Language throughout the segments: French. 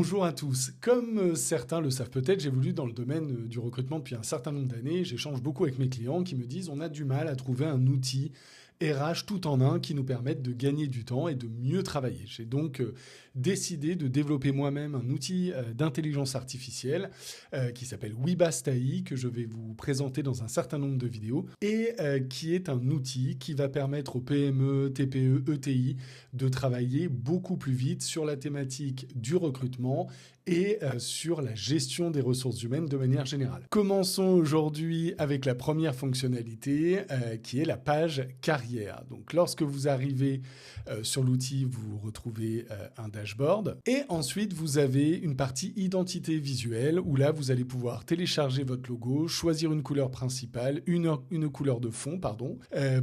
Bonjour à tous. Comme certains le savent peut-être, j'évolue dans le domaine du recrutement depuis un certain nombre d'années. J'échange beaucoup avec mes clients qui me disent on a du mal à trouver un outil RH tout en un qui nous permette de gagner du temps et de mieux travailler. J'ai donc décidé de développer moi-même un outil d'intelligence artificielle qui s'appelle Webastaï, que je vais vous présenter dans un certain nombre de vidéos, et qui est un outil qui va permettre aux PME, TPE, ETI de travailler beaucoup plus vite sur la thématique du recrutement et sur la gestion des ressources humaines de manière générale. Commençons aujourd'hui avec la première fonctionnalité qui est la page carrière. Donc lorsque vous arrivez sur l'outil, vous retrouvez un dashboard et ensuite vous avez une partie identité visuelle où là vous allez pouvoir télécharger votre logo, choisir une couleur principale, une couleur de fond,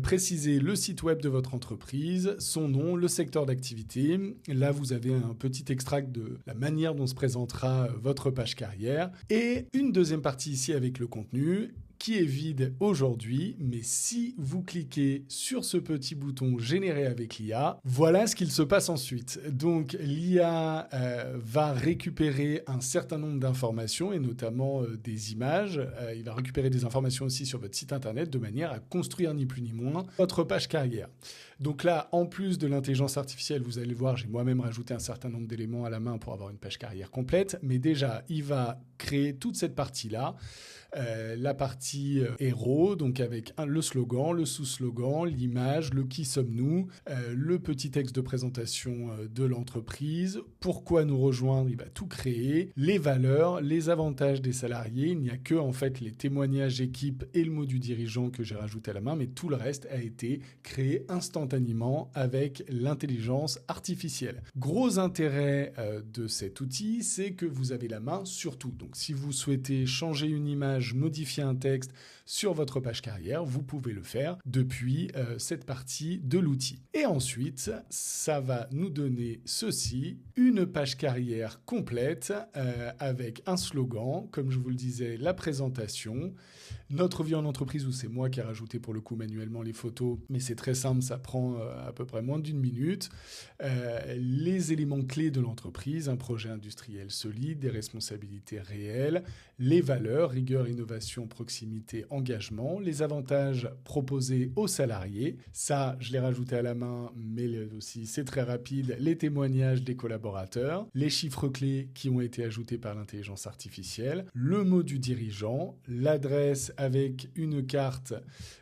préciser le site web de votre entreprise, son nom, le secteur d'activité. Là vous avez un petit extract de la manière dont se présentera votre page carrière et une deuxième partie ici avec le contenu qui est vide aujourd'hui, mais si vous cliquez sur ce petit bouton généré avec l'IA, voilà ce qu'il se passe ensuite. Donc l'IA va récupérer un certain nombre d'informations et notamment des images. Il va récupérer des informations aussi sur votre site internet de manière à construire ni plus ni moins votre page carrière. Donc là, en plus de l'intelligence artificielle, vous allez voir, j'ai moi-même rajouté un certain nombre d'éléments à la main pour avoir une page carrière complète, mais déjà, il va créer toute cette partie-là. La partie héros, donc avec le slogan, le sous-slogan, l'image, le qui sommes-nous, le petit texte de présentation de l'entreprise, pourquoi nous rejoindre, il va tout créer, les valeurs, les avantages des salariés, il n'y a que en fait les témoignages équipe et le mot du dirigeant que j'ai rajouté à la main, mais tout le reste a été créé instantanément avec l'intelligence artificielle. Gros intérêt de cet outil, c'est que vous avez la main sur tout. Donc si vous souhaitez changer une image, modifier un texte sur votre page carrière, vous pouvez le faire depuis cette partie de l'outil. Et ensuite, ça va nous donner ceci, une page carrière complète avec un slogan, comme je vous le disais, la présentation, notre vie en entreprise où c'est moi qui ai rajouté pour le coup manuellement les photos, mais c'est très simple, ça prend à peu près moins d'une minute, les éléments clés de l'entreprise, un projet industriel solide, des responsabilités réelles, les valeurs, rigueur, innovation, proximité, engagement, les avantages proposés aux salariés. Ça, je l'ai rajouté à la main, mais aussi c'est très rapide. Les témoignages des collaborateurs, les chiffres clés qui ont été ajoutés par l'intelligence artificielle, le mot du dirigeant, l'adresse avec une carte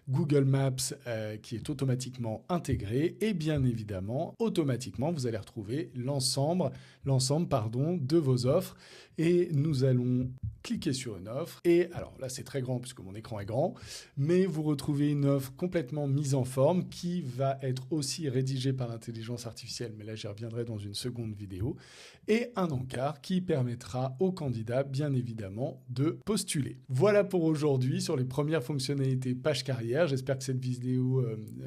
Google Maps qui est automatiquement intégrée et bien évidemment, automatiquement, vous allez retrouver l'ensemble de vos offres et nous allons cliquer sur une offre et alors là c'est très grand puisque mon écran est grand, mais vous retrouvez une offre complètement mise en forme qui va être aussi rédigée par l'intelligence artificielle, mais là j'y reviendrai dans une seconde vidéo, et un encart qui permettra aux candidats bien évidemment de postuler. Voilà pour aujourd'hui sur les premières fonctionnalités page carrière. J'espère que cette vidéo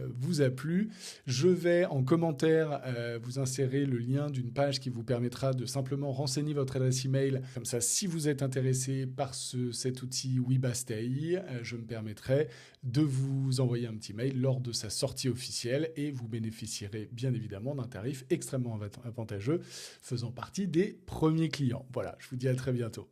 vous a plu. Je vais en commentaire vous insérer le lien d'une page qui vous permettra de simplement renseigner votre adresse email. Comme ça, si vous êtes intéressé par cet outil Webastaï, je me permettrai de vous envoyer un petit mail lors de sa sortie officielle et vous bénéficierez bien évidemment d'un tarif extrêmement avantageux faisant partie des premiers clients. Voilà, je vous dis à très bientôt.